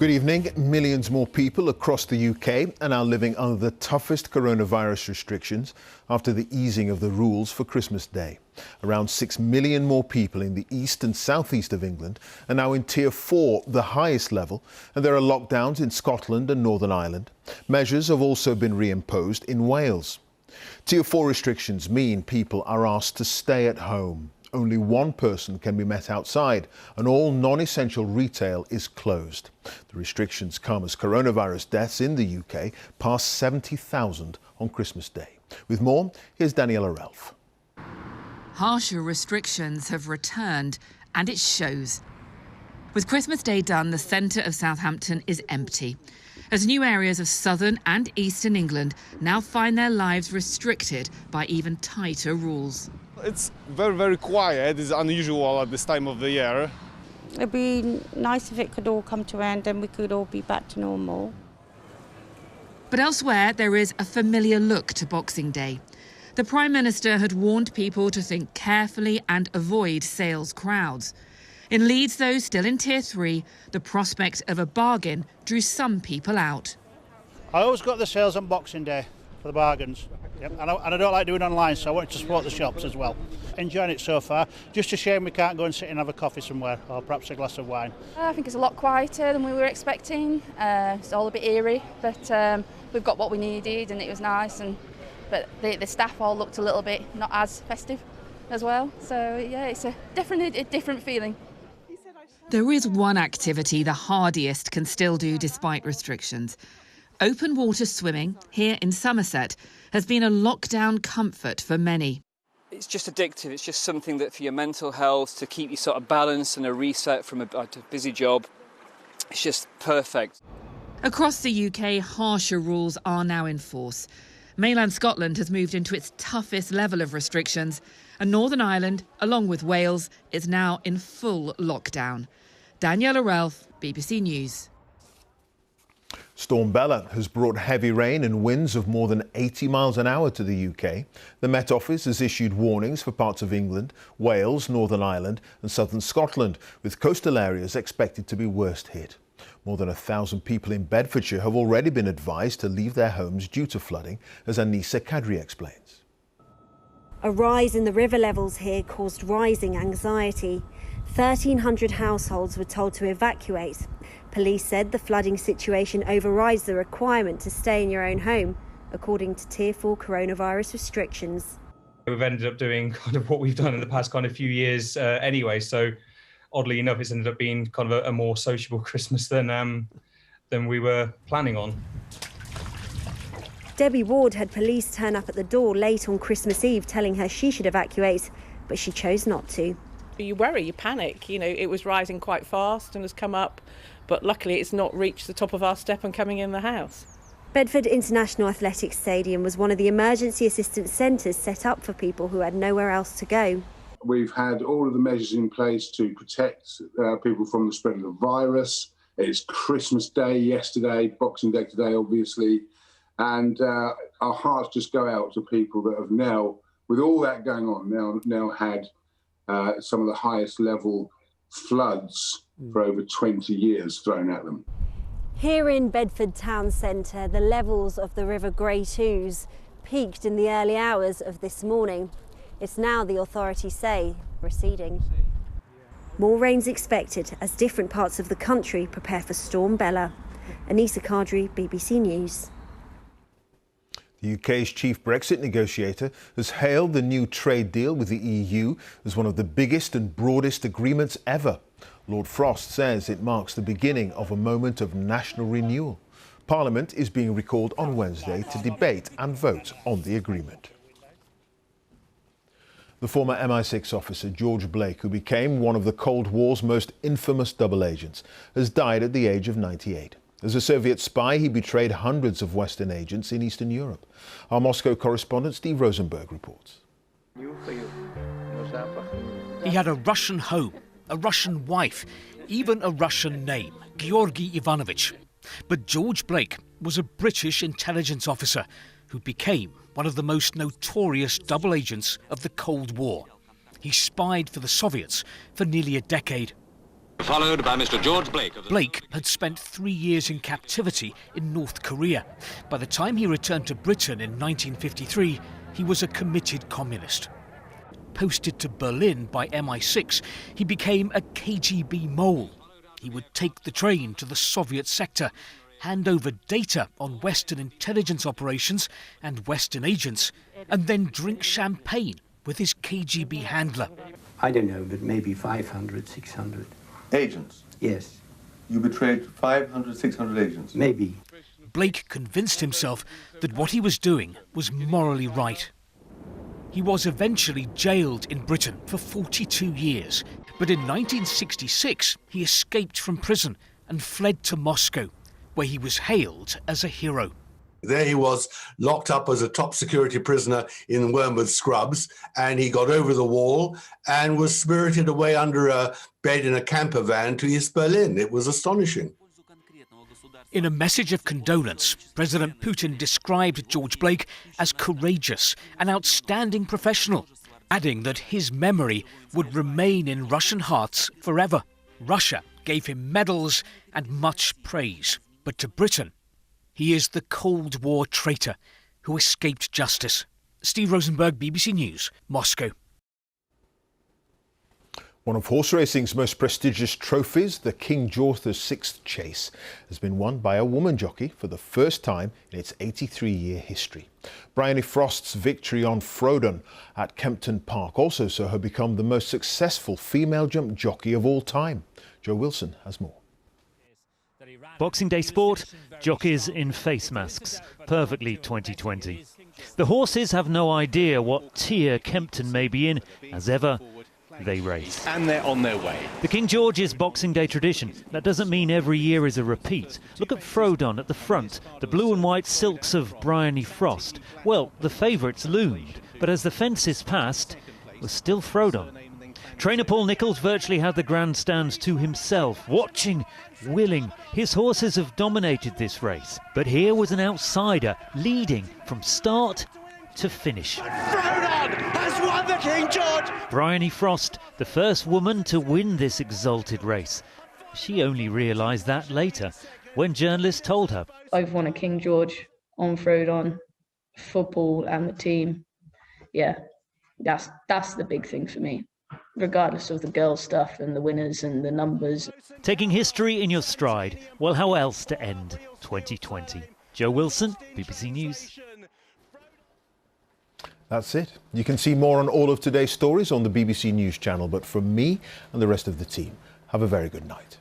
Good evening. Millions more people across the UK are now living under the toughest coronavirus restrictions after the easing of the rules for Christmas Day. Around 6 million more people in the east and southeast of England are now in Tier 4, the highest level, and there are lockdowns in Scotland and Northern Ireland. Measures have also been reimposed in Wales. Tier 4 restrictions mean people are asked to stay at home. Only one person can be met outside, and all non-essential retail is closed. The restrictions come as coronavirus deaths in the UK passed 70,000 on Christmas Day. With more, here's Daniela Ralph. Harsher restrictions have returned, and it shows. With Christmas Day done, the centre of Southampton is empty, as new areas of southern and eastern England now find their lives restricted by even tighter rules. It's very, very quiet. It's unusual at this time of the year. It'd be nice if it could all come to an end and we could all be back to normal. But elsewhere, there is a familiar look to Boxing Day. The Prime Minister had warned people to think carefully and avoid sales crowds. In Leeds, though, still in Tier 3, the prospect of a bargain drew some people out. I always got the sales on Boxing Day for the bargains. Yep. And I don't like doing online, so I wanted to support the shops as well. Enjoying it so far. Just a shame we can't go and sit and have a coffee somewhere, or perhaps a glass of wine. I think it's a lot quieter than we were expecting. It's all a bit eerie, but we've got what we needed and it was nice. But the staff all looked a little bit not as festive as well. So yeah, it's definitely a different feeling. There is one activity the hardiest can still do despite restrictions. Open water swimming here in Somerset has been a lockdown comfort for many. It's just addictive. It's just something that for your mental health, to keep you sort of balanced and a reset from a busy job. It's just perfect. Across the UK, harsher rules are now in force. Mainland Scotland has moved into its toughest level of restrictions, and Northern Ireland, along with Wales, is now in full lockdown. Daniela Ralph, BBC News. Storm Bella has brought heavy rain and winds of more than 80 miles an hour to the UK. The Met Office has issued warnings for parts of England, Wales, Northern Ireland and southern Scotland, with coastal areas expected to be worst hit. More than 1,000 people in Bedfordshire have already been advised to leave their homes due to flooding, as Anissa Kadri explains. A rise in the river levels here caused rising anxiety. 1,300 households were told to evacuate. Police said the flooding situation overrides the requirement to stay in your own home, according to Tier 4 coronavirus restrictions. We've ended up doing kind of what we've done in the past kind of few years anyway, so oddly enough it's ended up being kind of a more sociable Christmas than we were planning on. Debbie Ward had police turn up at the door late on Christmas Eve telling her she should evacuate, but she chose not to. You worry, you panic, it was rising quite fast and has come up, but luckily it's not reached the top of our step and coming in the house. Bedford International Athletics Stadium was one of the emergency assistance centres set up for people who had nowhere else to go. We've had all of the measures in place to protect people from the spread of the virus. It's Christmas Day yesterday, Boxing Day today, obviously. And our hearts just go out to people that have now, with all that going on, now had some of the highest level floods for over 20 years thrown at them. Here in Bedford town centre, the levels of the River Great Ouse peaked in the early hours of this morning. It's now, the authorities say, receding. More rain's expected as different parts of the country prepare for Storm Bella. Anissa Kadri, BBC News. The UK's chief Brexit negotiator has hailed the new trade deal with the EU as one of the biggest and broadest agreements ever. Lord Frost says it marks the beginning of a moment of national renewal. Parliament is being recalled on Wednesday to debate and vote on the agreement. The former MI6 officer George Blake, who became one of the Cold War's most infamous double agents, has died at the age of 98. As a Soviet spy, he betrayed hundreds of Western agents in Eastern Europe. Our Moscow correspondent Steve Rosenberg reports. He had a Russian home, a Russian wife, even a Russian name, Georgy Ivanovich. But George Blake was a British intelligence officer who became one of the most notorious double agents of the Cold War. He spied for the Soviets for nearly a decade. Followed by Mr. George Blake. Blake had spent 3 years in captivity in North Korea. By the time he returned to Britain in 1953, he was a committed communist. Posted to Berlin by MI6, he became a KGB mole. He would take the train to the Soviet sector, hand over data on Western intelligence operations and Western agents, and then drink champagne with his KGB handler. I don't know, but maybe 500, 600. Agents? Yes. You betrayed 500, 600 agents? Maybe. Blake convinced himself that what he was doing was morally right. He was eventually jailed in Britain for 42 years, but in 1966 he escaped from prison and fled to Moscow, where he was hailed as a hero. There he was, locked up as a top security prisoner in Wormwood Scrubs, and he got over the wall and was spirited away under a bed in a camper van to East Berlin. It was astonishing. In a message of condolence, President Putin described George Blake as courageous, an outstanding professional, adding that his memory would remain in Russian hearts forever. Russia gave him medals and much praise, but to Britain, he is the Cold War traitor who escaped justice. Steve Rosenberg, BBC News, Moscow. One of horse racing's most prestigious trophies, the King George VI Chase, has been won by a woman jockey for the first time in its 83-year history. Bryony Frost's victory on Frodon at Kempton Park also saw her become the most successful female jump jockey of all time. Joe Wilson has more. Boxing Day sport, jockeys in face masks, perfectly 2020. The horses have no idea what tier Kempton may be in, as ever, they race. And they're on their way. The King George is Boxing Day tradition. That doesn't mean every year is a repeat. Look at Frodon at the front, the blue and white silks of Bryony Frost. Well, the favourites loomed, but as the fences passed, it was still Frodon. Trainer Paul Nicholls virtually had the grandstands to himself, watching, willing. His horses have dominated this race, but here was an outsider leading from start to finish. Frodon has won the King George! Bryony Frost, the first woman to win this exalted race. She only realised that later, when journalists told her. I've won a King George on Frodon, football and the team. Yeah, that's the big thing for me, regardless of the girls' stuff and the winners and the numbers. Taking history in your stride, well, how else to end 2020? Joe Wilson, BBC News. That's it. You can see more on all of today's stories on the BBC News channel, but from me and the rest of the team, have a very good night.